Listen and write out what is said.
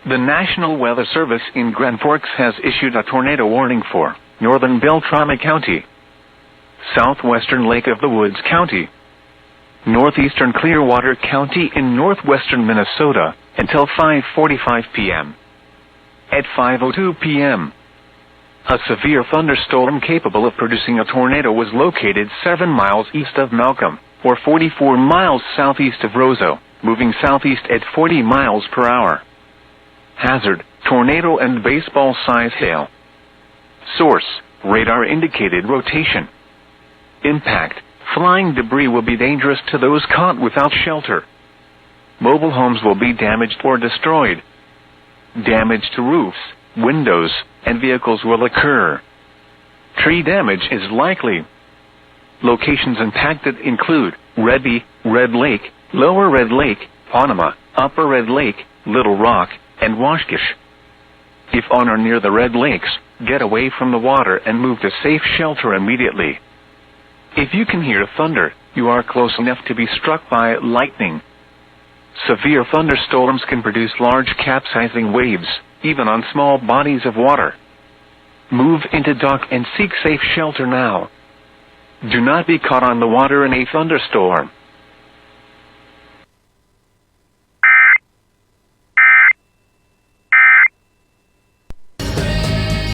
The National Weather Service in Grand Forks has issued a tornado warning for northern Beltrami County, southwestern Lake of the Woods County, northeastern Clearwater County in northwestern Minnesota until 5:45 p.m. At 5:02 p.m., a severe thunderstorm capable of producing a tornado was located 7 miles east of Malcolm, or 44 miles southeast of Roseau, moving southeast at 40 miles per hour. Hazard, tornado and baseball-size hail. Source, radar indicated rotation. Impact, flying debris will be dangerous to those caught without shelter. Mobile homes will be damaged or destroyed. Damage to roofs, windows, and vehicles will occur. Tree damage is likely. Locations impacted include Rebbe, Red Lake, Lower Red Lake, Ponema, Upper Red Lake, Little Rock, and Washkish. If on or near the Red Lakes, get away from the water and move to safe shelter immediately. If you can hear thunder, you are close enough to be struck by lightning. Severe thunderstorms can produce large capsizing waves, even on small bodies of water. Move into dock and seek safe shelter now. Do not be caught on the water in a thunderstorm.